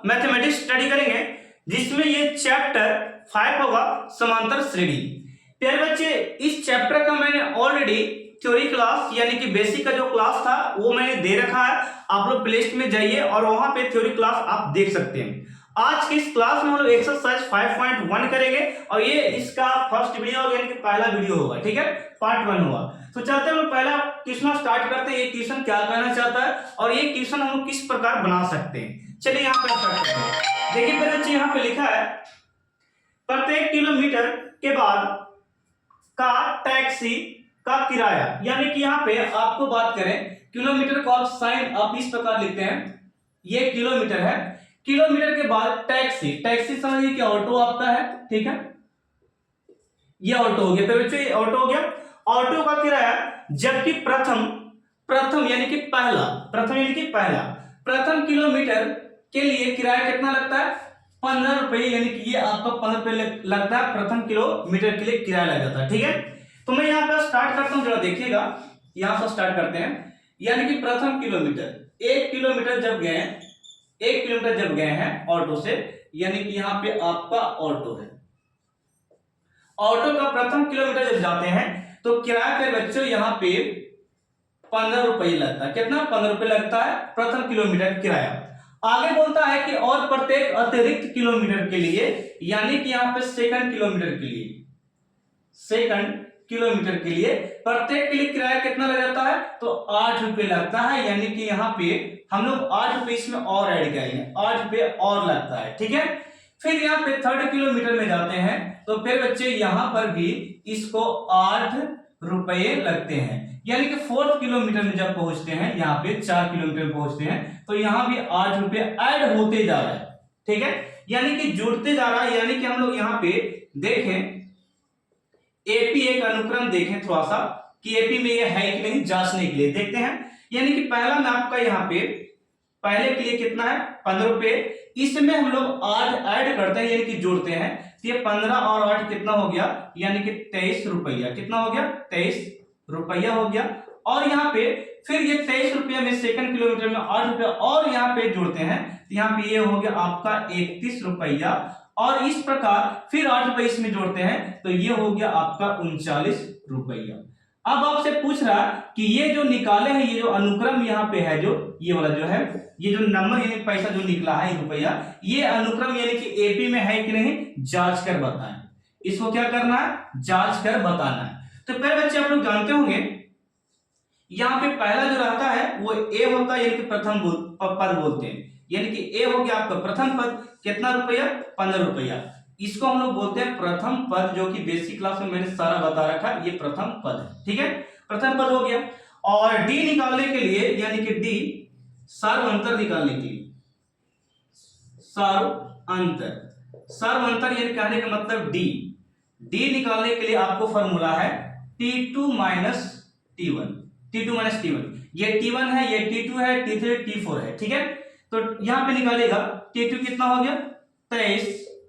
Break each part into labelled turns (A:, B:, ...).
A: Mathematics study करेंगे जिसमें ये चैप्टर 5 होगा समांतर श्रेणी। प्यारे बच्चे, इस चैप्टर का मैंने ऑलरेडी थ्योरी क्लास यानी कि बेसिक का जो क्लास था वो मैंने दे रखा है। आप लोग प्ले लिस्ट में जाइए और वहां पे थ्योरी क्लास आप देख सकते हैं। आज की इस क्लास में हम लोग एक्सरसाइज 5.1 करेंगे और ये इसका फर्स्ट वीडियो होगा यानी कि पहला वीडियो होगा, ठीक है, पार्ट 1 होगा। तो चलते हैं हम लोग पहला क्वेश्चन स्टार्ट करते हैं। ये क्वेश्चन क्या कहना चाहता है और ये क्वेश्चन हम लोग किस प्रकार बना सकते हैं। चलिए यहाँ पे स्टार्ट करते हैं। देखिए मेरे बच्चे, यहाँ पे लिखा है प्रत्येक किलोमीटर के बाद का टैक्सी का किराया, यानी कि यहाँ पे आपको बात करें किलोमीटर को आप साइन आप इस प्रकार लिखते हैं, ये किलोमीटर है। किलोमीटर के बाद टैक्सी, टैक्सी समझिए कि ऑटो आपका है, ठीक है, ये ऑटो हो गया। तो बच्चों ये ऑटो हो गया, ऑटो का किराया। जबकि प्रथम यानी कि पहला, प्रथम यानी कि पहला, प्रथम किलोमीटर के लिए किराया कितना लगता है? 15 रुपए, यानी कि ये आपका 15 रुपए लगता है, प्रथम किलोमीटर के लिए किराया लग जाता है, ठीक है। तो मैं यहाँ पर स्टार्ट करता हूँ, जरा देखिएगा, यहां से स्टार्ट करते हैं। यानी कि प्रथम किलोमीटर, 1 किलोमीटर जब गए हैं ऑटो से, यानी कि यहाँ पे आपका ऑटो है, ऑटो का प्रथम किलोमीटर जब जाते हैं तो किराया पे बच्चों यहाँ पे 15 रुपए लगता है। कितना? 15 रुपए लगता है प्रथम किलोमीटर किराया। आगे बोलता है कि और प्रत्येक अतिरिक्त किलोमीटर के लिए, यानी कि यहाँ पे सेकंड किलोमीटर के लिए प्रत्येक के लिए किराया कितना लग जाता है? तो 8 रुपए लगता है। यानी कि यहाँ पे हम लोग 8 रुपए इसमें और ऐड करेंगे, 8 रुपए और लगता है, ठीक है। फिर यहाँ पे थर्ड किलोमीटर में जाते हैं तो फिर बच्चे यहाँ पर भी इसको 8 रुपए लगते हैं। यानी कि फोर्थ किलोमीटर में जब पहुंचते हैं, यहाँ पे 4 किलोमीटर में पहुंचते हैं तो यहाँ भी 8 रुपए ऐड होते जा रहा है, ठीक है, यानी कि जुड़ते जा रहा है। यानी कि हम लोग यहाँ पे देखें एपी एक अनुक्रम देखें थोड़ा सा कि एपी में ये है कि नहीं, जांचने के लिए देखते हैं। यानी कि पहला में आपका यहाँ पे पहले के लिए कितना है? 15 रुपए, इसमें हम लोग 8 ऐड करते हैं यानी कि जोड़ते हैं, तो ये 15 और 8 कितना हो गया? यानी कि 23 रुपया। कितना हो गया? 23 रुपया हो गया। और यहाँ पे फिर ये 23 रुपया में सेकंड किलोमीटर में 8 रुपया और यहाँ पे जोड़ते हैं तो यहाँ पे ये हो गया आपका 31 रुपया। और इस प्रकार फिर 8 रुपए इसमें जोड़ते हैं तो ये हो गया आपका 39 रुपया। अब आपसे पूछ रहा कि ये जो निकाले हैं, ये जो अनुक्रम यहाँ पे है, जो ये वाला जो है, ये जो नंबर यानी पैसा जो निकला है रुपया, ये अनुक्रम यानी कि एपी में है कि नहीं, जांच कर बताएं। इसको क्या करना है? जांच कर बताना है। तो पहले बच्चे आप लोग जानते होंगे यहाँ पे पहला जो रहता है वो ए होता है, यानी कि प्रथम पद बोलते हैं। यानी कि ए हो गया आपका प्रथम पद, कितना रुपया? 15 रुपया। इसको हम लोग बोलते हैं प्रथम पद, जो कि बेसिक क्लास में मैंने सारा बता रखा है, ये प्रथम पद है, ठीक है, प्रथम पद हो गया। और डी निकालने के लिए, यानी कि डी सर्व अंतर निकालने के लिए, सर्व अंतर यानी कहने का मतलब डी निकालने के लिए आपको फॉर्मूला है T2 माइनस T1, ये T1 है, ये T2 है, T3 T4 है, ठीक है। तो यहां पे निकालेगा T2 कितना हो गया? 23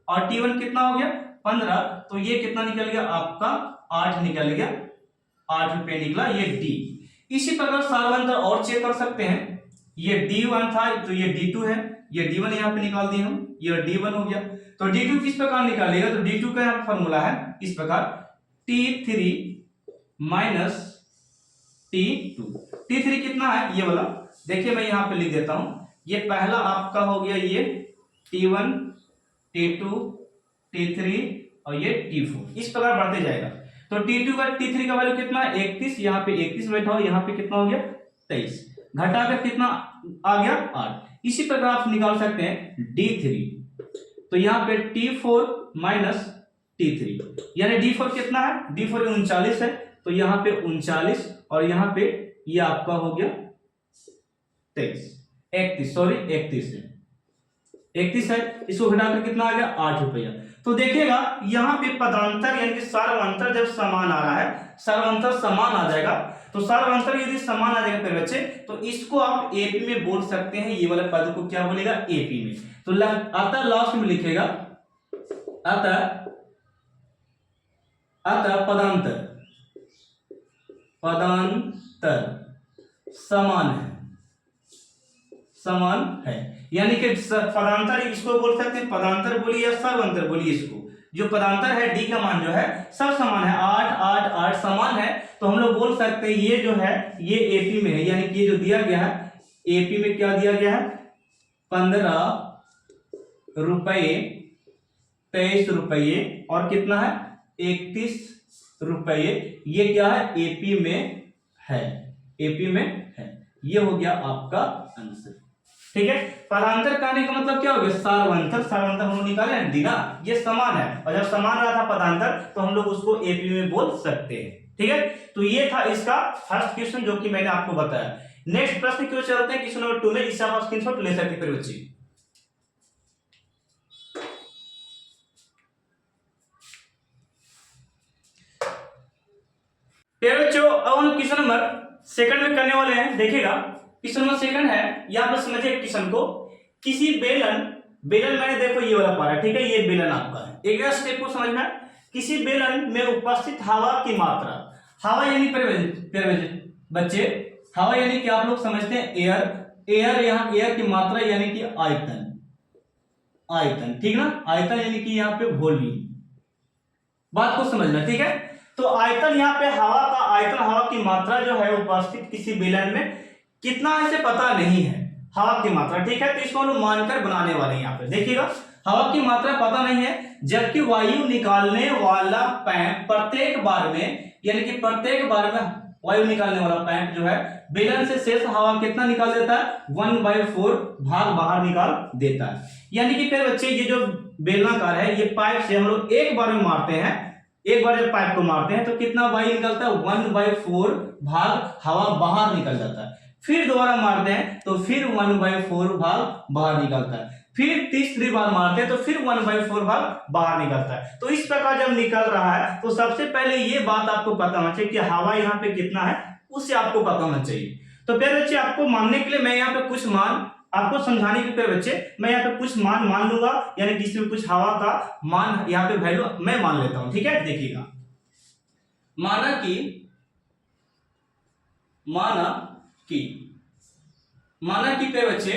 A: और T1 कितना हो गया? 15। तो ये कितना निकल गया आपका? 8 निकल गया, 8 रुपए निकला, ये डी। इसी प्रकार सार्वंतर और चेक कर सकते हैं। ये D1 था तो ये D2 है, ये D1 यहाँ पे निकाल दिए हम, ये D1 हो गया। तो D2 किस प्रकार निकालेगा? तो D2 का यहाँ फॉर्मूला है इस प्रकार T3 माइनस T2। T3 कितना है? ये वाला देखिए मैं यहाँ पे लिख देता हूं। ये पहला आपका हो गया ये T1, T2, T3 और ये T4, इस प्रकार बढ़ते जाएगा। तो T2 का T3 का वैल्यू कितना है? 31, यहाँ पे 31 बैठा हो, यहाँ पे कितना हो गया? 23, घटाकर कितना आ गया? 8। इसी प्रकार आप निकाल सकते हैं D3। तो यहाँ पे T4 माइनस T3, यानी D4 कितना है? D4 39 है, तो यहाँ पे 39 और यहाँ पे ये आपका हो गया 31 है। इसको घटाकर कितना आ गया? 8 रुपया। तो देखिएगा यहाँ पे पदांतर यानी कि सार्वंतर जब समान आ रहा है, सार्वंतर समान आ जाएगा, तो सार्वंतर यदि समान आ जाएगा फिर बच्चे, तो इसको आप एपी में बोल सकते हैं। ये वाला पद को क्या बोलेगा? एपी में। तो अतः लास्ट में लिखेगा अतः पदांतर समान समान है। यानी कि पदांतर इसको बोल सकते हैं, पदांतर बोलिए या सर्वांतर बोलिए इसको। जो पदांतर है डी का मान जो है सब समान है, 8 8 8 समान है, तो हम लोग बोल सकते हैं ये जो है ये एपी में है। यानी कि ये जो दिया गया है एपी में क्या दिया गया है 15 रुपये 23 रुपये और कितना है 31 रुपये, ये क्या है एपी में है, एपी में है। ये हो गया आपका आंसर। ठीक है, पदांतर कहने का मतलब क्या हो गया सार्वंतर, सार्वंतर हम लोग निकाले हैं डी ना, ये समान है और जब समान रहा था पदांतर तो हम लोग उसको एपी में बोल सकते हैं। ठीक है, तो ये था इसका फर्स्ट क्वेश्चन जो कि मैंने आपको बताया। नेक्स्ट प्रश्न क्यों चलते हैं क्वेश्चन नंबर 2 में, इससे आप स्क्रीनशॉट ले सकते हैं फिर बच्चे। बच्चों अब हम क्वेश्चन नंबर सेकंड में करने वाले हैं। देखिएगा क्वेश्चन नंबर सेकंड है, यहां पर समझिए क्वेश्चन को। किसी बेलन, बेलन मैंने देखो ये वाला पारा, ठीक है, ये बेलन आपका है। एक स्टेप को समझना, किसी बेलन में उपस्थित हवा की मात्रा, हवा यानी बच्चे हवा यानी कि आप लोग समझते हैं एयर, एयर यहाँ एयर की मात्रा यानी कि आयतन, आयतन ठीक ना, आयतन यानी कि यहाँ पे वॉल्यूम, बात को समझना। ठीक है, तो आयतन यहाँ पे हवा का आयतन, हवा की मात्रा जो है उपस्थित किसी बेलन में कितना है इसे पता नहीं है, हवा की मात्रा। ठीक है, तो इसको हम मानकर बनाने वाले हैं। यहाँ पे देखिएगा हवा की मात्रा पता नहीं है, जबकि वायु निकालने वाला पैप प्रत्येक बार में, यानी कि प्रत्येक बार में वायु निकालने वाला पैप जो है बेलन से शेष हवा कितना निकाल देता है 1/4 भाग बाहर निकाल देता है। यानी कि फिर बच्चे ये जो बेलनाकार है ये पाइप से हम लोग एक बार में मारते हैं, एक बार जब पाइप को मारते हैं तो कितना वायु निकलता है 1/4 भाग हवा बाहर निकल जाता है। फिर दोबारा मारते हैं तो फिर 1/4 भाग बाहर निकलता है, फिर तीसरी बार मारते हैं तो फिर 1/4 भाग बाहर निकलता है। तो इस प्रकार जब निकल रहा है तो सबसे पहले ये बात आपको पता होना चाहिए कि हवा यहाँ पे कितना है, उससे आपको पता होना चाहिए। तो फिर बच्चे आपको मानने के लिए मैं यहाँ पे कुछ मान, आपको समझाने के लिए बच्चे मैं यहाँ पे कुछ मान मान लूंगा, यानी कि इसमें कुछ हवा का मान यहाँ पे वैल्यू मैं मान लेता हूं। ठीक है, देखिएगा माना कि पे बच्चे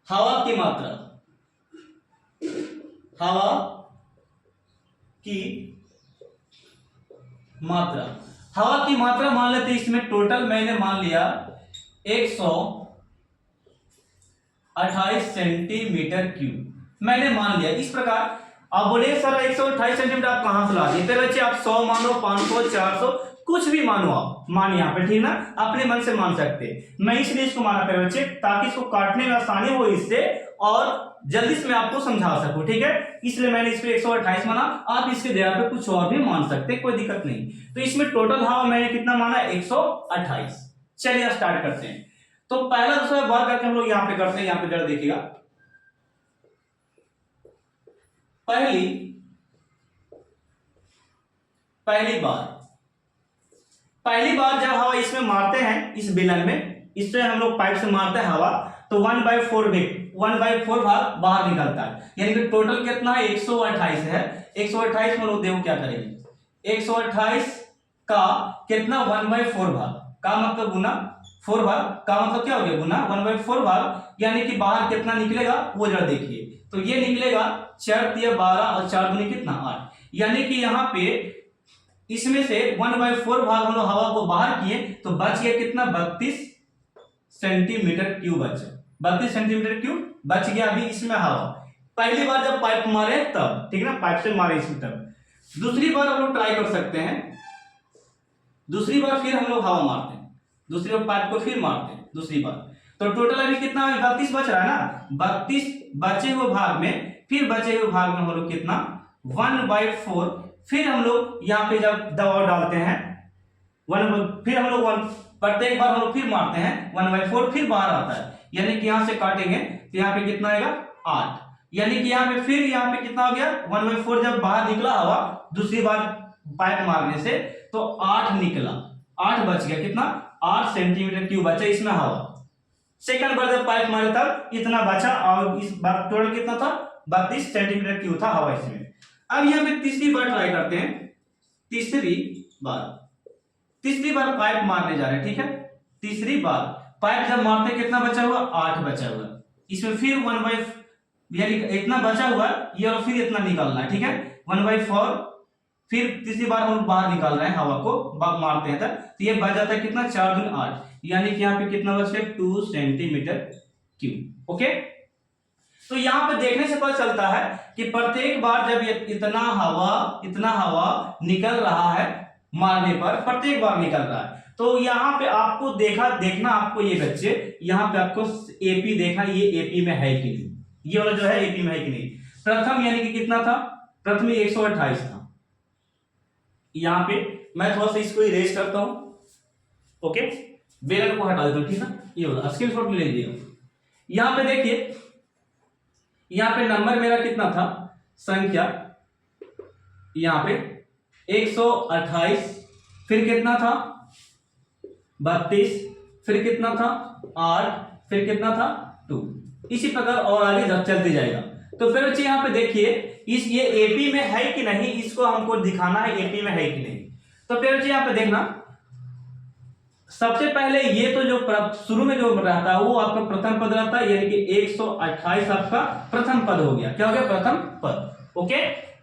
A: हवा की मात्रा, हवा की मात्रा, हवा की मात्रा मान लेते, इसमें टोटल मैंने मान लिया 128 सेंटीमीटर क्यूब मैंने मान लिया। इस प्रकार आप बोले सर 128 सेंटीमीटर आप कहां से ला दिए, फिर बच्चे आप 100 मानो, 500, 400 कुछ भी मानो, आप मान यहाँ पे, ठीक ना, अपने मन से मान सकते हैं। मैं इसलिए इसको माना पे बच्चे ताकि इसको काटने में आसानी हो इससे और जल्दी से मैं आपको समझा सकूं। ठीक है, इसलिए मैंने इस पे 128 माना, आप इसके जगह पे कुछ और भी मान सकते हैं, कोई दिक्कत नहीं। तो इसमें टोटल हवा मैंने कितना माना 128। चलिए स्टार्ट करते हैं। तो पहला दूसरा बार करके हम लोग यहाँ पे करते हैं, यहाँ पे जरा देखिएगा। पहली बार जब हवा इसमें मारते हैं, इस बेलन में, इससे हम लोग पाइप से मारते हैं हवा, तो 1/4 भाग बाहर निकलता है। यानी कि टोटल कितना है 128 है। 128 में लोग देखो क्या करेंगे, 128 का कितना 1/4 भाग का मतलब गुना 4 भाग का मतलब क्या हो गया गुना 1/4 भाग, यानी कि बाहर कितना निकलेगा वो जरा देखिए। तो ये निकलेगा 4 × 12 और 4 दूनी कितना 8, यानी कि यहाँ पे इसमें से 1/4 भाग हम लोग हवा को बाहर किए तो बच गया कितना 32 सेंटीमीटर क्यूब बचा, 32 सेंटीमीटर क्यूब बच गया अभी इसमें हवा। पहली बार जब पाइप मारे तब, ठीक ना, पाइप से मारे इसमें तब। दूसरी बार हम लोग ट्राई कर सकते हैं, दूसरी बार फिर हम लोग हवा मारते हैं, दूसरी बार पाइप को फिर मारते हैं दूसरी बार, तो टोटल अभी कितना 32 बच रहा है ना, 32 बचे हुए भाग में, फिर बचे हुए भाग में हम लोग कितना 1/4, फिर हम लोग यहाँ पे जब दबाव डालते हैं फिर हम लोग प्रत्येक बार हम लोग फिर मारते हैं 1/4, फिर बाहर आता है, यानी कि यहाँ से काटेंगे तो यहाँ पे कितना आएगा 8, यानी कि यहाँ पे फिर यहाँ पे कितना हो गया 1/4 जब बाहर निकला हवा दूसरी बार पाइप मारने से तो 8 निकला, 8 बच गया, कितना 8 सेंटीमीटर क्यूब बचा इसमें हवा। सेकंड बार जब पाइप मारे तब इतना बचा और इस बार टोटल कितना था 32 सेंटीमीटर क्यूब था हवा इसमें। अब यहाँ पे तीसरी बार ट्राई करते हैं, तीसरी बार पाइप मारने जा रहे हैं। ठीक है, तीसरी बार पाइप जब मारते कितना बचा हुआ, 8 बचा हुआ। इसमें फिर 1/, यानी इतना बचा हुआ ये, और फिर इतना निकालना है, ठीक है। 1/4, फिर तीसरी बार हम बाहर निकाल रहे हैं, हवा को मारते हैं तो ये बच जाता है कितना, 4 दूनी 8, यानी कि यहाँ पे कितना बच गया, 2 सेंटीमीटर क्यूब। ओके, तो यहाँ पे देखने से पता चलता है कि प्रत्येक बार जब ये इतना हवा निकल रहा है मारने पर, प्रत्येक बार निकल रहा है, तो यहाँ पे आपको देखना आपको ये बच्चे, यहाँ पे आपको एपी देखना, ये एपी में है कि नहीं, ये वाला जो है एपी में है कि नहीं। प्रथम यानी कि कितना था, प्रथम 128 था। यहाँ पे मैं थोड़ा सा इसको इरेज करता हूं, ओके, बेलन को हटा देता हूं, ठीक है। ये वाला स्क्रीनशॉट ले लीजिए। यहाँ पे देखिए, यहाँ पे नंबर मेरा कितना था, संख्या यहाँ पे 128, फिर कितना था 32, फिर कितना था 8, फिर कितना था 2, इसी प्रकार और आगे चलते जाएगा। तो फिर बच्चे यहाँ पे देखिए, इस ये एपी में है कि नहीं, इसको हमको दिखाना है एपी में है कि नहीं। तो फिर बच्चे यहाँ पे देखना, सबसे पहले ये तो जो शुरू में जो रहता है वो आपका प्रथम पद रहता है, यानी कि 128 आपका प्रथम पद हो गया। क्या हो गया, प्रथम पद। ओके,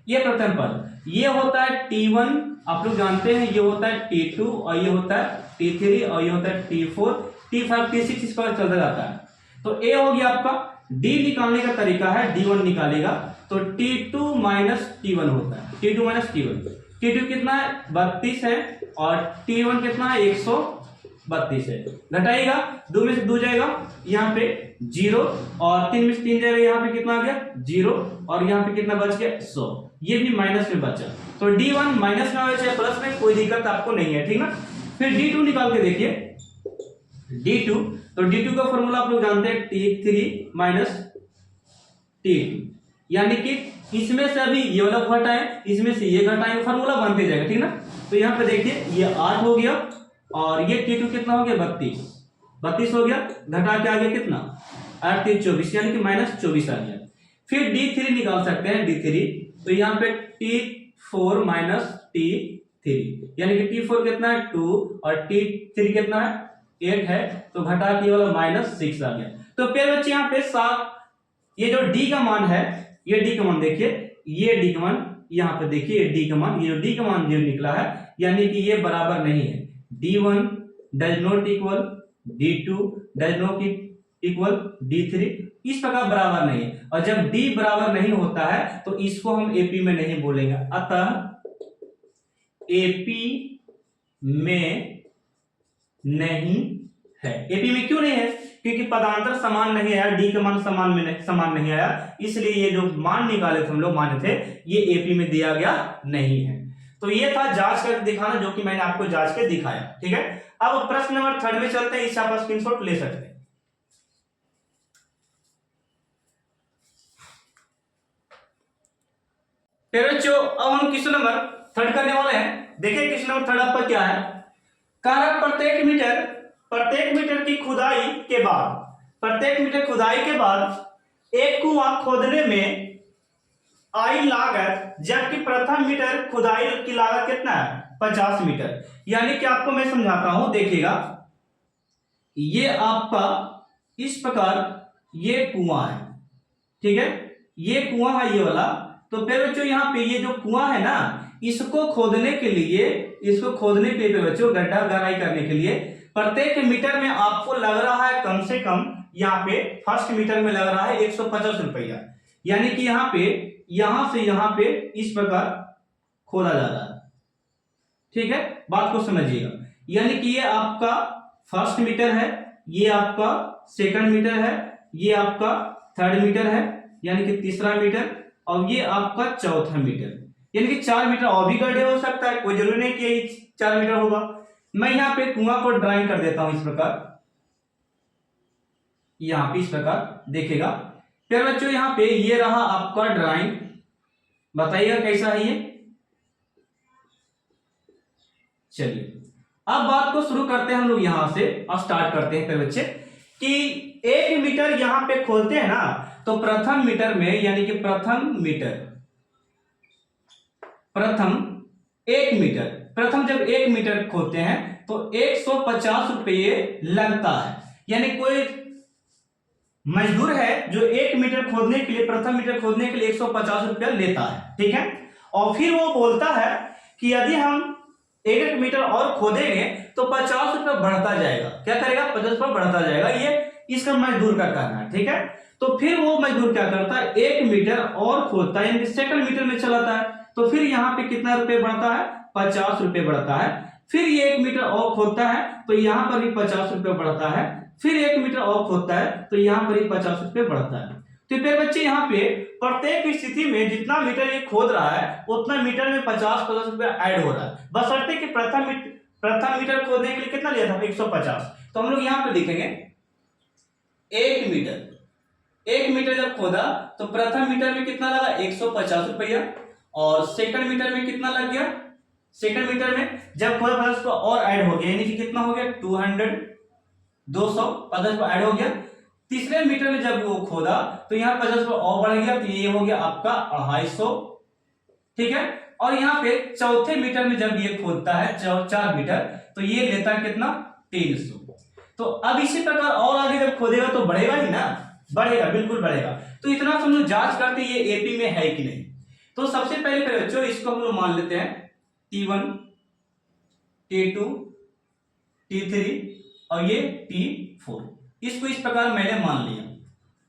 A: ये प्रथम पद, ये होता है T1, आप लोग जानते हैं, ये होता है T2, और ये होता है T3, और ये होता है T4, T5, T6, इस पर चलता जाता है। तो ए हो गया आपका। डी निकालने का तरीका है, D1 निकालेगा तो T2 माइनस T1 होता है, T2 माइनस T1। T2 कितना है, 32 है, और T1 कितना है, 132 है। घटाएगा, 2 में से 2 जाएगा, यहाँ पे 0, और 3 में से 3 जाएगा, यहाँ पे कितना आ गया 0, और यहाँ पे कितना बच गया 100, ये भी माइनस में बचा। तो D1 माइनस में बचा, प्लस में, कोई दिक्कत आपको नहीं है, ठीक ना। फिर D2 निकाल के देखिए, D2, तो D2 का फॉर्मूला आप लोग जानते हैं, T3 माइनस T2, यानी कि इसमें से अभी ये वाला घटाएं, इसमें से ये घटाएंगे, फॉर्मूला बनते जाएगा, ठीक ना। तो यहाँ पे देखिए, ये 8 हो गया, और ये T2 कितना हो गया, 32 हो गया, घटा के आ गया कितना, 8 3 24, यानी कि माइनस 24 आ गया। फिर D3 निकाल सकते हैं, D3, तो यहाँ पे T4 माइनस T3, यानी कि T4 कितना है 2, और T3 कितना है 8 है, तो घटा के वाला माइनस 6 आ गया। तो फिर बच्चे यहाँ पे 7, ये जो D का मान है, ये D का मान देखिए, ये D का मान यहाँ पे देखिए, ये D का मान, ये जो D का मान जो निकला है, यानी कि ये बराबर नहीं है। D1 does not equal D2 does not equal D3, इस प्रकार बराबर नहीं है। और जब D बराबर नहीं होता है तो इसको हम एपी में नहीं बोलेंगे। अतः एपी में नहीं है। एपी में क्यों नहीं है, क्योंकि पदांतर समान नहीं आया, डी का मान समान नहीं आया, इसलिए ये जो मान निकाले थे हम लोग, माने थे, ये एपी में दिया गया नहीं है। तो ये था जांच करके दिखाना, जो कि मैंने आपको जांच के दिखाया, ठीक है। अब प्रश्न नंबर 3 में चलते हैं, इससे आप स्क्रीनशॉट ले सकते हैं। बच्चों, अब हम क्वेश्चन नंबर 3 करने वाले हैं। देखिए क्वेश्चन नंबर 3 आपका क्या है, कारक प्रत्येक मीटर की खुदाई के बाद, प्रत्येक मीटर खुदाई के बाद एक कुआं खोदने में आई लागत, जबकि प्रथम मीटर खुदाई की लागत कितना है, 50 मीटर। यानी कि आपको मैं समझाता हूं, देखिएगा, ये आपका इस प्रकार ये कुआं है, ठीक है, ये कुआं है ये वाला। तो फिर बच्चों यहाँ पे ये जो कुआं है ना, इसको खोदने के लिए बच्चों, गड्ढा गहराई करने के लिए प्रत्येक मीटर में आपको लग रहा है कम से कम, यहाँ पे फर्स्ट मीटर में लग रहा है 150 रुपया। यानी कि यहाँ पे, यहां से यहाँ पे इस प्रकार खोदा जा रहा है, ठीक है, बात को समझिएगा। यानी कि ये आपका फर्स्ट मीटर है, ये आपका सेकंड मीटर है, ये आपका थर्ड मीटर है, यानी कि तीसरा मीटर, और ये आपका चौथा मीटर, यानी कि 4 मीटर और भी गड्ढे हो सकता है, कोई जरूरी नहीं कि 4 मीटर होगा। मैं यहाँ पे कुआं को ड्राइंग कर देता हूं इस प्रकार, यहाँ पे इस प्रकार देखिएगा। फिर बच्चों यहाँ पे ये रहा आपका ड्राइंग, बताइएगा कैसा है ये। चलिए अब बात को शुरू करते हैं हम लोग, यहां से अब स्टार्ट करते हैं फिर बच्चे, कि 1 मीटर यहां पे खोलते हैं ना, तो प्रथम मीटर में, यानी कि प्रथम 1 मीटर, प्रथम जब 1 मीटर खोलते हैं तो 150 रुपये लगता है। यानी कोई मजदूर है जो 1 मीटर खोदने के लिए, प्रथम मीटर खोदने के लिए 150 रुपया लेता है, ठीक है। और फिर वो बोलता है कि यदि हम 1 मीटर और खोदेंगे तो 50 रुपया बढ़ता जाएगा। क्या करेगा? 50 रुपया बढ़ता जाएगा, ये इसका मजदूर का कहना है, ठीक है। तो फिर वो मजदूर क्या करता है, 1 मीटर और खोदता है, यानी सेकंड मीटर में चलाता है। तो फिर यहाँ पे कितना रुपये बढ़ता है? 50 रुपये बढ़ता है। फिर ये 1 मीटर और खोदता है तो यहाँ पर भी 50 रुपये बढ़ता है। फिर 1 मीटर और खोदता है तो यहाँ पर भी 50 रुपये बढ़ता है। तो फिर बच्चे यहाँ पे प्रत्येक स्थिति में जितना मीटर ये खोद रहा है उतना मीटर में 50 रुपया ऐड हो रहा है, बशर्ते कि प्रथम मीटर खोदने के लिए कितना लिया था? 150। तो हम लोग यहाँ पे लिखेंगे 1 मीटर जब खोदा तो प्रथम मीटर में कितना लगा? 150 रुपया। और सेकंड मीटर में कितना लग गया? सेकंड मीटर में जब खोदा 50 रुपया और ऐड हो गया, यानी कि कितना हो गया? 250 रुपया ऐड हो गया। तीसरे मीटर में जब वो खोदा तो यहाँ 50 रुपया और बढ़ गया, तो ये हो गया आपका 250, ठीक है। और यहाँ पे चौथे मीटर में जब ये खोदता है 4 मीटर तो ये लेता है कितना? 300। तो अब इसी प्रकार और आगे जब खोदेगा तो बढ़ेगा ही ना, बढ़ेगा, बिल्कुल बढ़ेगा। तो इतना हम लोग जांच करते ये एपी में है कि नहीं। तो सबसे पहले बच्चों इसको हम लोग मान लेते हैं T1, T2, T3 और ये T4। इसको इस प्रकार मैंने मान लिया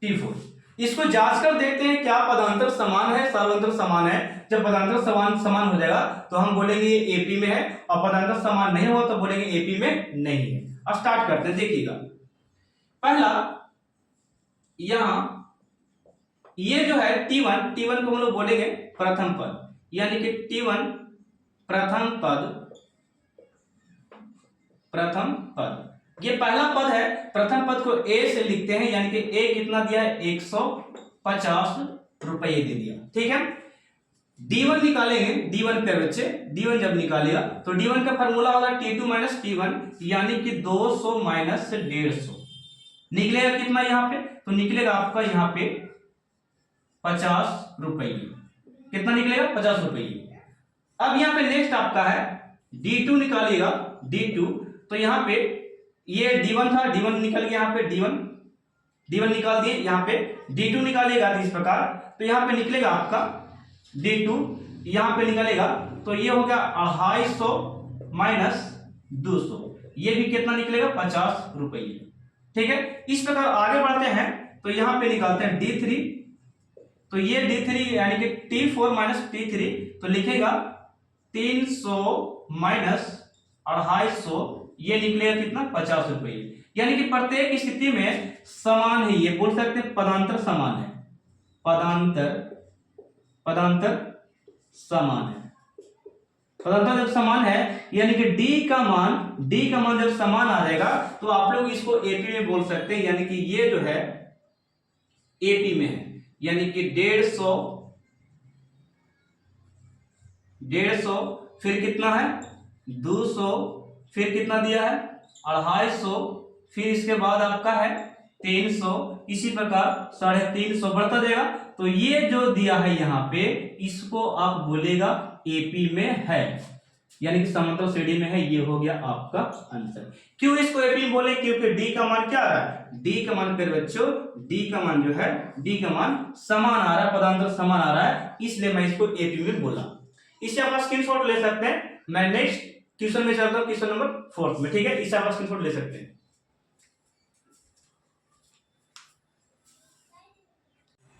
A: T4। इसको जांच कर देखते हैं क्या पदांतर समान है, सर्वांतर समान है। जब पदांतर समान हो जाएगा तो हम बोलेंगे ये एपी में है, और पदांतर समान नहीं हो तो बोलेंगे एपी में नहीं है। अब स्टार्ट करते हैं, देखिएगा। पहला यहां ये जो है T1 को हम लोग बोलेंगे प्रथम पद, यानी कि T1 प्रथम पद। ये पहला पद है, प्रथम पद को A से लिखते हैं, यानी कि A कितना दिया है? 150 रुपये दे दिया, ठीक है। D1 निकालेंगे, D1 पे बच्चे, D1 जब निकालेगा तो D1 का फॉर्मूला होगा T2 माइनस T1, यानी कि 200 माइनस 150। निकलेगा कितना यहाँ पे? तो निकलेगा आपका यहाँ पे 50 रुपये। कितना निकलेगा? 50 रुपये। अब यहाँ पे नेक्स्ट आपका है D2 निकालिएगा, D2। तो यहाँ पे ये D1 था, D1 निकल गया, यहाँ पे D1 निकाल दिए, यहाँ पे D2 निकालेगा इस प्रकार। तो यहाँ पे निकलेगा आपका D2, यहाँ पे निकलेगा तो ये हो गया 250 माइनस 200, ये भी कितना निकलेगा? 50 रुपये, ठीक है। इस प्रकार आगे बढ़ते हैं तो यहाँ पे निकालते हैं D3। तो ये D3 यानी कि T4 माइनस T3, तो लिखेगा 300 माइनस 250, ये निकलेगा कितना? 50 रुपये। यानी कि प्रत्येक स्थिति में समान है, ये बोल सकते हैं पदांतर समान है, पदांतर समान है। पदांतर जब समान है यानी कि D का मान जब समान आ जाएगा तो आप लोग इसको एपी में बोल सकते हैं, यानी कि ये जो है एपी में है, यानी कि 150, फिर कितना है? 200, फिर कितना दिया है? 250, फिर इसके बाद आपका है 300, इसी प्रकार 350 बढ़ता जाएगा। तो ये जो दिया है यहाँ पे इसको आप बोलेगा एपी में है, यानी कि समांतर श्रेणी में है। ये हो गया आपका आंसर। क्यों इसको एपी में बोले? क्योंकि डी का मान क्या आ रहा है? डी का मान फिर बच्चों, डी का मान जो है, डी का मान समान आ रहा है, पदांतर समान आ रहा है, इसलिए मैं इसको एपी में बोला। इससे आप स्क्रीनशॉट ले सकते हैं। मैं नेक्स्ट क्वेश्चन में चलता हूं, क्वेश्चन नंबर 4 में, ठीक है। इससे आप स्क्रीनशॉट ले सकते हैं।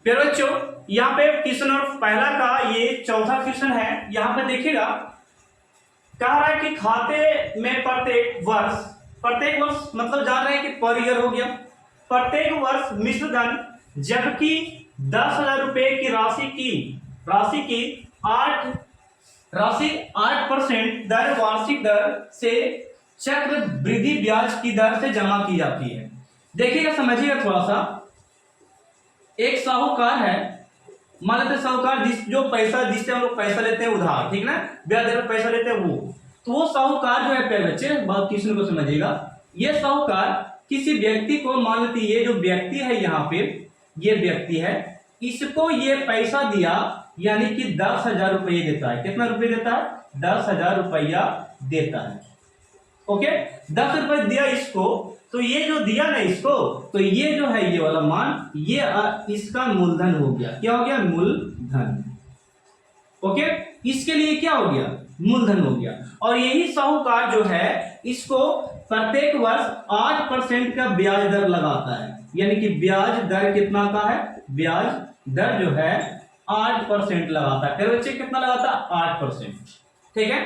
A: फिर बच्चों यहाँ पे क्वेश्चन और पहला का ये चौथा क्वेश्चन है। यहाँ पे देखिएगा, कह रहा है कि खाते में प्रत्येक वर्ष मतलब जान रहे हैं कि पर ईयर हो गया, प्रत्येक वर्ष मिश्र धन जबकि 10,000 रुपए की राशि की 8% दर वार्षिक दर से चक्र वृद्धि ब्याज की दर से जमा की जाती है। देखिएगा, समझिएगा थोड़ा सा। एक साहूकार है, मान लेते साहूकार जो पैसा जिससे हम लोग पैसा लेते हैं उधार, ठीक ना, ब्याज देकर पैसा लेते हैं वो, तो वो साहूकार जो है प्यारे बच्चे, बात किसी को समझिएगा। ये साहूकार किसी व्यक्ति को, मान लेते ये जो व्यक्ति है यहाँ पे, ये व्यक्ति है, इसको ये पैसा दिया, यानी कि 10,000 रुपये देता है। कितना रुपये देता है? 10,000 रुपया देता है। ओके, 10 रुपये दिया इसको, तो ये जो दिया ना इसको, तो ये जो है ये वाला मान, ये इसका मूलधन हो गया। क्या हो गया? मूलधन। ओके, इसके लिए क्या हो गया? मूलधन हो गया। और यही साहूकार जो है इसको प्रत्येक वर्ष 8% का ब्याज दर लगाता है। यानी कि ब्याज दर कितना का है? ब्याज दर जो है 8% लगाता है। फिर बच्चे कितना लगाता है? 8%। ठीक है,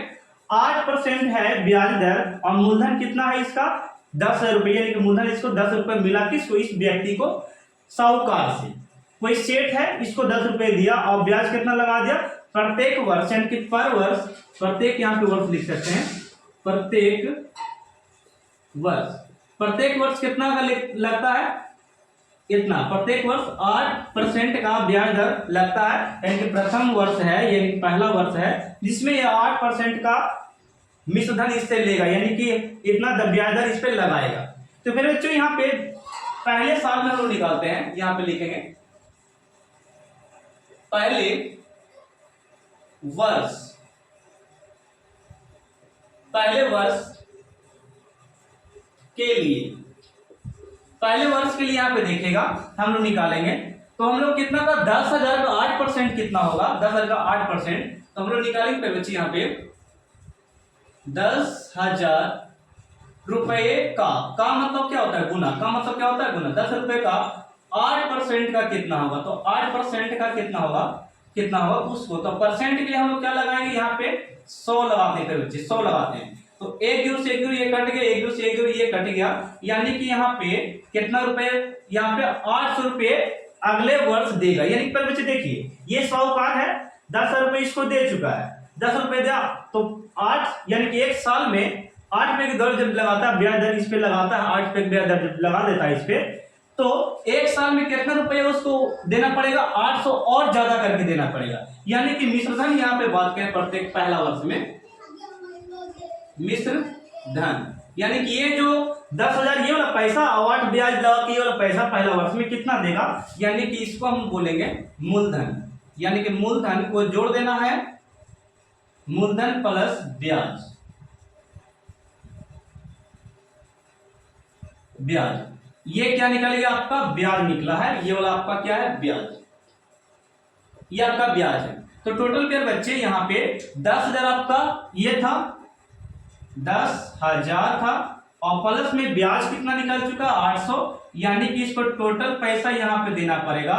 A: 8% है ब्याज दर। और मूलधन कितना है इसका? 10,000 रुपये। यानी कि मूलधन इसको 10 रुपये मिला किसको? इस व्यक्ति को, साहूकार से। कोई सेठ है, इसको 10 रुपये दिया और ब्याज कितना लगा दिया? प्रत्येक वर्ष, यानी कि पर वर्ष, प्रत्येक यहाँ पे वर्ष लिख सकते हैं, प्रत्येक वर्ष। प्रत्येक वर्ष कितना का लगता है? इतना। प्रत्येक वर्ष 8% का ब्याज दर लगता है। यानी कि प्रथम वर्ष है, यानी पहला वर्ष है जिसमें यह 8% का मिश्रधन इससे लेगा, यानी कि इतना ब्याज दर इस पे लगाएगा। तो फिर बच्चों यहाँ पे पहले साल में हम लोग निकालते हैं, यहाँ पे लिखेंगे पहले वर्ष। पहले वर्ष के लिए, पहले वर्ष के लिए यहाँ पे देखेगा हम लोग निकालेंगे। तो हम लोग कितना का? 10,000 का 8% कितना होगा? 10,000 का 8%। तो हम लोग निकालेंगे पहले बच्चे यहाँ पे 10,000 रुपए का मतलब क्या होता है? गुना। का मतलब क्या होता है? गुना। 10 रुपए का 8% का कितना होगा? तो 8% का कितना होगा? कितना होगा उसको। तो परसेंट के लिए हम लोग क्या लगाएंगे? यहाँ पे 100 लगाते हैं बच्चे, 100 लगाते हैं। तो एक जीरो से एक जीरो ये कट गया, एक जीरो से एक जीरो ये कट गया, यानी कि यहाँ पे कितना रुपए? यहाँ पे 800 रुपये अगले वर्ष देगा। यानी कि बच्चे देखिए, ये साहूकार है, 10,000 रुपये इसको दे चुका है, 10 रुपये दिया तो 8, यानी कि एक साल में 8 रुपये की दर जब लगाता है, ब्याज दर इस पे लगाता है, 8 रुपये ब्याज दर जब लगा देता है इस पे, तो एक साल में कितना रुपए उसको देना पड़ेगा? 800 और ज्यादा करके देना पड़ेगा। यानी कि मिश्रधन यहाँ पे बात करें प्रत्येक पहला वर्ष में मिश्रधन, यानी कि ये जो 10,000 ये वाला पैसा और 8 ब्याज लगा के ये वाला पैसा पहला वर्ष में कितना देगा? यानी कि इसको हम बोलेंगे मूलधन। यानी कि मूलधन को जोड़ देना है, मूलधन प्लस ब्याज। ब्याज, ये क्या निकलेगा? आपका ब्याज निकला है। ये वाला आपका क्या है? ब्याज। ये आपका ब्याज है। तो टोटल पेयर बच्चे यहाँ पे 10,000 आपका ये था, 10,000 था, और प्लस में ब्याज कितना निकल चुका? 800। यानी कि इसको टोटल पैसा यहाँ पे देना पड़ेगा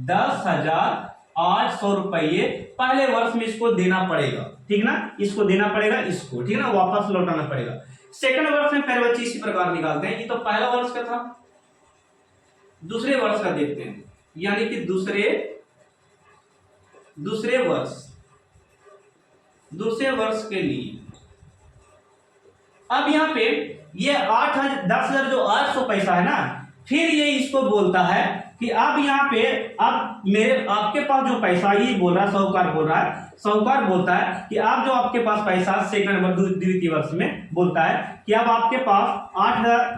A: 10,800 रुपये पहले वर्ष में इसको देना पड़ेगा। ठीक ना, इसको देना पड़ेगा, इसको ठीक ना, वापस लौटाना पड़ेगा। सेकंड वर्ष में फिर बच्चे इसी प्रकार निकालते हैं। ये तो पहला वर्ष का था, दूसरे वर्ष का देखते हैं। यानी कि दूसरे वर्ष के लिए अब यहाँ पे ये 10,000 जो 800 पैसा है ना, फिर ये इसको बोलता है कि अब यहाँ पे अब आपके पास जो पैसा, ये बोल रहा है साहूकार बोल रहा है, साहूकार बोलता है कि अब जो आपके पास पैसा सेकंड वर्ष द्वितीय वर्ष में बोलता है कि अब आपके पास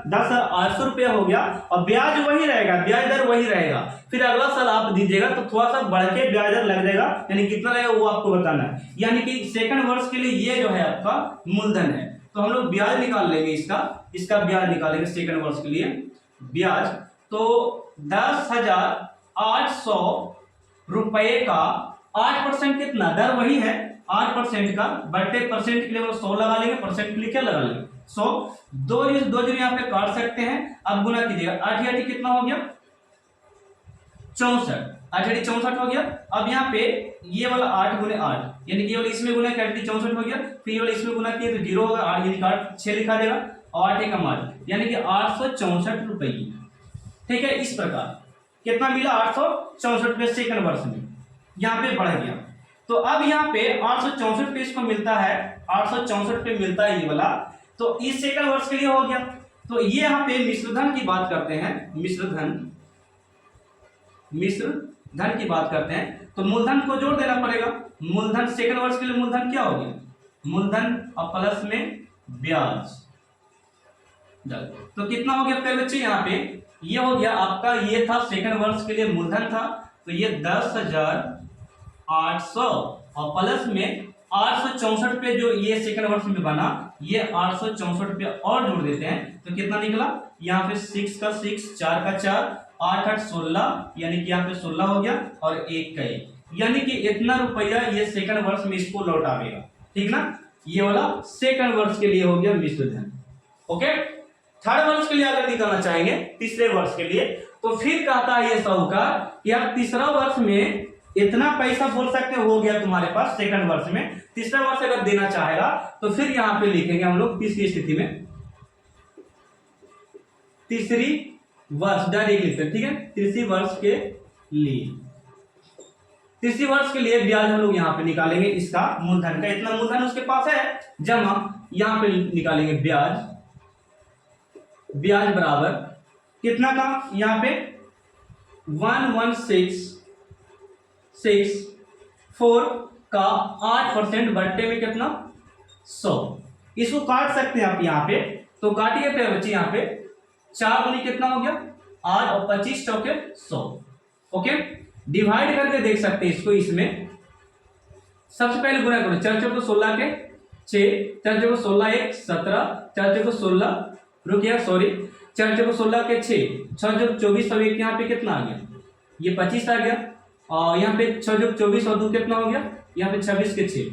A: 10,800 रुपये हो गया और ब्याज वही रहेगा, ब्याज दर वही रहेगा। फिर अगला साल आप दीजिएगा तो थोड़ा सा बढ़ के ब्याज दर लग जाएगा, यानी कितना रहेगा वो आपको बताना है। यानी कि सेकंड वर्ष के लिए ये जो है आपका मूलधन है। तो हम लोग ब्याज निकाल लेंगे, इसका ब्याज निकालेंगे सेकंड वर्ष के लिए ब्याज। तो 10,800 रुपये का 8% कितना? दर वही है 8% का, बटे परसेंट के लिए 100 लगा लेंगे, परसेंट के लिए क्या लगा लेंगे? 100। दो जीरो यहाँ पे काट सकते हैं। अब गुना कीजिएगा, 8 8 कितना हो गया? 64। 8 8 64 हो गया। अब यहाँ पे ये वाला 8 गुने 8, यानी कि इसमें गुना करके 64 हो गया, फिर ये वाला इसमें गुना किया तो 0 होगा, 8 यानी काट 6 लिखा देगा और 8 का 8, यानी कि 864 रुपये। ठीक है, इस प्रकार कितना मिला? 864 रुपये सेकंड वर्ष में, यहाँ पे बढ़ गया। तो अब यहाँ पे 864 रुपये इसको मिलता है, 864 रुपये मिलता है ये वाला। तो इस सेकंड वर्ष के लिए हो गया। तो ये यहाँ पे मिश्रधन की बात करते हैं, मिश्रधन की बात करते हैं। तो मूलधन को जोड़ देना पड़ेगा। मूलधन सेकंड वर्ष के लिए मूलधन क्या हो गया? मूलधन और प्लस में ब्याज। तो कितना हो गया फिर बच्चे? यहाँ पे ये हो गया आपका, ये था सेकंड वर्ष के लिए मूलधन था, तो ये 10,800 और प्लस में 864 जो ये सेकंड वर्ष में बना, ये 864 और जोड़ देते हैं तो कितना निकला, यहाँ पे 6 का 6, 4 का 4, 8 8 16, यानी कि यहाँ पे 16 हो गया और 1 का 1, यानी कि इतना रुपया ये सेकंड वर्ष में इसको लौटावेगा। ठीक ना, ये वाला सेकंड वर्ष के लिए हो गया मिश्र धन। ओके, थर्ड वर्ष के लिए अगर निकालना चाहेंगे, तीसरे वर्ष के लिए, तो फिर कहता है ये साहूकार कि आप तीसरा वर्ष में इतना पैसा बोल सकते हो गया तुम्हारे पास सेकंड वर्ष में, तीसरा वर्ष अगर देना चाहेगा तो फिर यहां पे लिखेंगे हम लोग तीसरी स्थिति में, तीसरी वर्ष डायरेक्ट लिखते हैं। ठीक है, तीसरी वर्ष के लिए, तीसरी वर्ष के लिए ब्याज हम लोग यहाँ पे निकालेंगे, इसका मूलधन का इतना मूलधन उसके पास है जमा, यहाँ पे निकालेंगे ब्याज, ब्याज बराबर कितना का, यहाँ पे 1164 का 8% बट्टे में कितना 100, इसको काट सकते हैं आप यहाँ पे, तो काटिए पे बच्चे, यहाँ पे 4 गुनी कितना हो गया 8 और 25 चौके 100। ओके, डिवाइड करके देख सकते हैं इसको, इसमें सबसे पहले गुना करो, 4 चौके 16 के 6, 4 चौके 16 1 17, 4 चौके 16 रुकिए सॉरी 4 चौके 16 के 6, 6 चौके 24 और 1 यहाँ पे कितना आ गया, ये 25 आ गया, और यहाँ पे 6 चौके 24 और 2 कितना हो गया, यहाँ पे 26 के 6,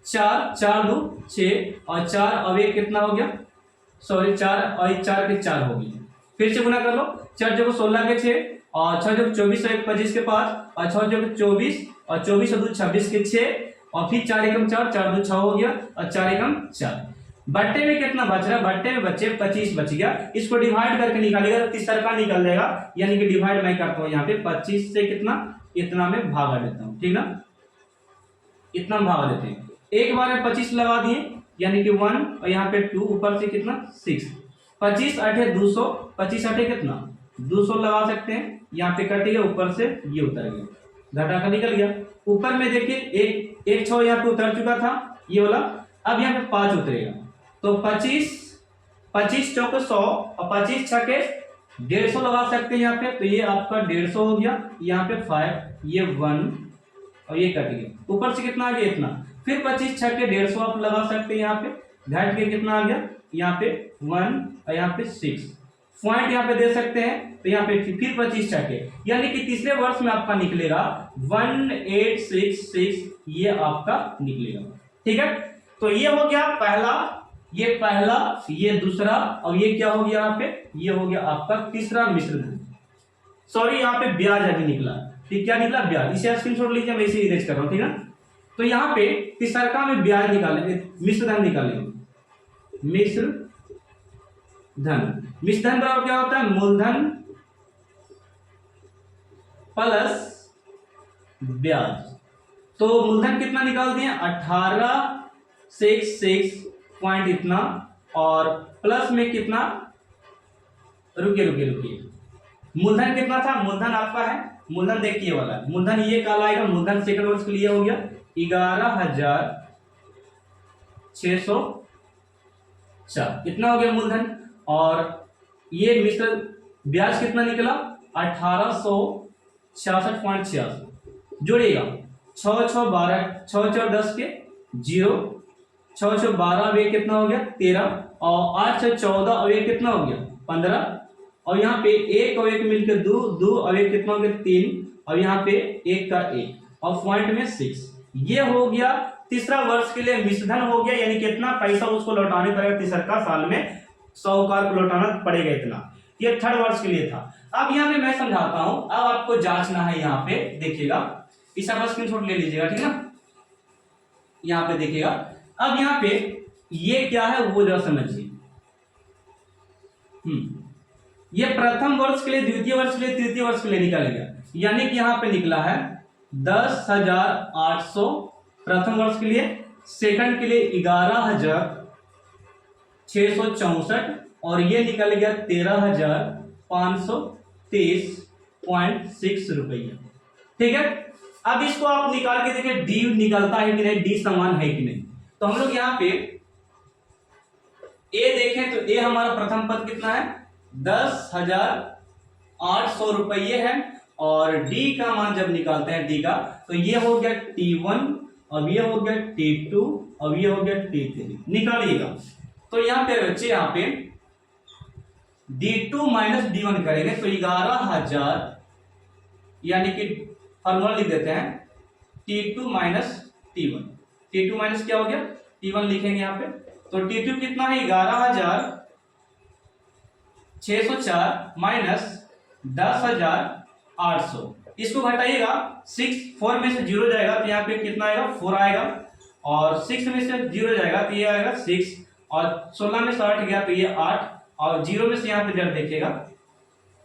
A: 4 4 2 6 और 4 और 1 कितना हो गया, सॉरी 4 और 4 के 4 हो गया, फिर से गुना कर लो, 4 चौके 16 के 6 और 6 चौके 24 और 1 25 के 5 और 6 चौके 24 और 24 और 2 26 के 6 और फिर 4 एकम 4, 4 2 6 हो गया और 4 एकम 4, बट्टे में कितना बच रहा है, बट्टे में बच्चे 25 बच गया, इसको डिवाइड करके निकालिएगा तो तीसरा का निकल जाएगा, यानी कि डिवाइड मैं करता हूं यहाँ पे 25 से कितना, इतना में भागा देता हूं। ठीक ना, इतना भागा देते हैं, एक बार में 25 लगा दिए यानी कि 1 और यहाँ पे 2, ऊपर से कितना 6, 25 8 200, 25 8 कितना 200 लगा सकते हैं, यहाँ पे कट गया, ऊपर से ये उतर गया, घटा का निकल गया, ऊपर में देखिए एक 6 यहाँ पे उतर चुका था ये वाला, अब यहाँ पे 5 उतरेगा, तो 25 चौके 100 और 25 छके 150 लगा सकते हैं यहाँ पे, तो ये आपका 150 हो गया, यहाँ पे 5, ये 1 और ये कट गया, ऊपर से कितना आ गया इतना, फिर 25 छके 150 आप लगा सकते हैं यहाँ पे, घट के कितना आ गया, यहाँ पे 1 और यहाँ पे 6 पॉइंट यहाँ पे दे सकते हैं, तो यहाँ पे फिर 25 छके, यानी कि तीसरे वर्ष में आपका निकलेगा 1866, ये आपका निकलेगा। ठीक है, तो ये हो गया पहला, ये पहला, ये दूसरा, और ये क्या हो गया यहाँ पे, ये हो गया आपका तीसरा मिश्र धन, सॉरी यहाँ पे ब्याज अभी निकला, ठीक क्या निकला ब्याज, इसे स्क्रीनशॉट लीजिए, मैं इसे इरेज कर रहा हूँ। ठीक है, तो यहाँ पे तीसरा में ब्याज निकालेंगे, मिश्र धन निकालेंगे, मिश्र धन, मिश्र धन बराबर क्या होता है, मूलधन प्लस ब्याज, तो मूलधन कितना निकाल दिए 1866 पॉइंट इतना, और प्लस में कितना, रुकिए मूलधन कितना था, मूलधन आपका है, मूलधन देखिए वाला मूलधन ये काल आएगा, मूलधन सेकंड वर्ष के लिए हो गया 11,604, इतना हो गया मूलधन, और ये मिश्र ब्याज कितना निकला 1866.86, जोड़िएगा 6 6 12, 6 4 10 के 0, 6 6 12 अब कितना हो गया 13, और 8 6 14 अब कितना हो गया 15, और यहाँ पे 1 और 1 मिलकर 2 2 और 1 कितना हो गया 3, और यहाँ पे 1 का 1 और पॉइंट में 6, ये हो गया तीसरा वर्ष के लिए मिश्रधन हो गया, यानी कितना पैसा उसको लौटाने पड़ेगा तीसरा साल में, साहूकार को लौटाना पड़ेगा इतना, ये थर्ड वर्ष के लिए था। अब यहाँ पे मैं समझाता हूं, अब आपको जांचना है, यहाँ पे देखिएगा, इस आप स्क्रीनशॉट ले लीजिएगा, ठीक है, यहाँ पे देखिएगा, अब यहाँ पे ये क्या है वो जरा समझिए, ये प्रथम वर्ष के लिए, द्वितीय वर्ष के लिए, तृतीय वर्ष के लिए निकाला गया, यानी कि यहाँ पे निकला है 10,800 प्रथम वर्ष के लिए, सेकंड के लिए 11,664, और ये निकल गया 13,523.6 रुपया। ठीक है, अब इसको आप निकाल के देखिए डी निकलता है कि नहीं, डी समान है कि नहीं, तो हम लोग यहाँ पे ए देखें तो ए हमारा प्रथम पद कितना है 10,800 रुपये है, और डी का मान जब निकालते हैं डी का, तो ये हो गया T1 अब ये हो गया T2, अब ये हो गया T3, निकालिएगा। तो यहाँ पे बच्चे यहाँ पे D2 माइनस D1 करेंगे तो 11,000, यानी कि फॉर्मूला लिख देते हैं T2 minus T1। T2 minus क्या हो गया T1 लिखेंगे यहाँ पे। तो T2 कितना है 11,604 माइनस 10,800, इसको घटाइएगा 4 में से 0 जाएगा तो यहाँ पे कितना आएगा 4 आएगा, और 6 में से 0 जाएगा तो ये आएगा 6, और 16 में से 8 गया तो ये 8, और 0 में से यहाँ पे जब देखिएगा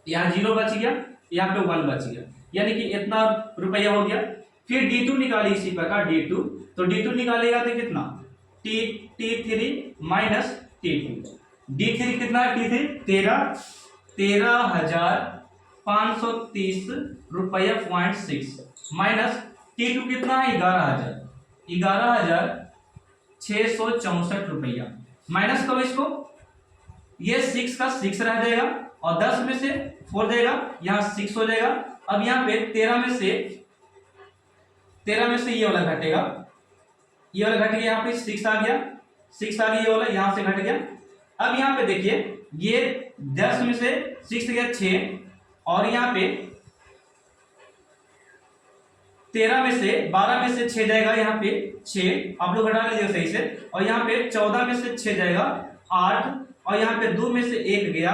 A: यहाँ 0 बच गया, यहाँ पे 1 बच गया, यानी कि इतना रुपया हो गया। फिर D2 निकालिए इसी प्रकार D2, तो D2 निकालेगा तो कितना T3 माइनस T2, D3 कितना है T3 13,530 रुपया .6 माइनस T2 कितना है 11,664 रुपया, माइनस करो इसको, ये 6 का 6 रह जाएगा और 10 में से 4 जाएगा, यहाँ 6 हो जाएगा। अब यहाँ पे 13 में से ये वाला घटेगा, ये वाला घट गया, यहाँ पे 6 आ गया, 6 आ गया, ये वाला यहाँ से घट गया। अब यहाँ पे देखिए ये 10 में से 6 गया 6, और यहाँ पे 13 में से 12 में से 6 जाएगा, यहाँ पे 6, आप लोग घटा लीजिएगा सही से, और यहाँ पे 14 में से 6 जाएगा 8, और यहाँ पे 2 में से 1 गया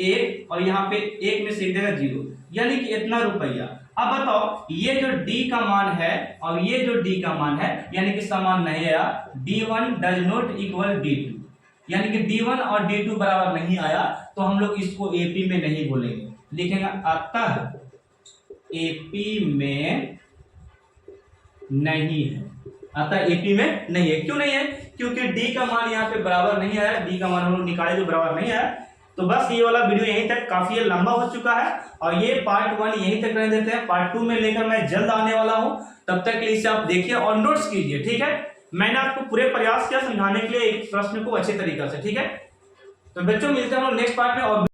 A: 1, और यहाँ पे 1 में से 1 जाएगा 0, यानी कि इतना रुपया। अब बताओ ये जो D का मान है और ये जो D का मान है, यानी कि समान नहीं आया, D1 does not equal D2, यानी कि D1 और D2 बराबर नहीं आया, तो हम लोग इसको AP में नहीं बोलेंगे, लिखेंगे अतः AP में नहीं है, अतः AP में नहीं है। क्यों नहीं है? क्योंकि D का मान यहाँ पे बराबर नहीं आया, D का मान हम लोग निकाले जो बराबर नहीं आया। तो बस ये वाला वीडियो यहीं तक काफी लंबा हो चुका है, और ये पार्ट 1 यहीं तक रहने देते हैं, पार्ट 2 में लेकर मैं जल्द आने वाला हूं, तब तक के लिए इसे आप देखिए और नोट्स कीजिए, ठीक है। मैंने आपको पूरे प्रयास किया समझाने के लिए एक प्रश्न को अच्छे तरीके से, ठीक है। तो बच्चों मिलते हैं हम लोग नेक्स्ट पार्ट में। और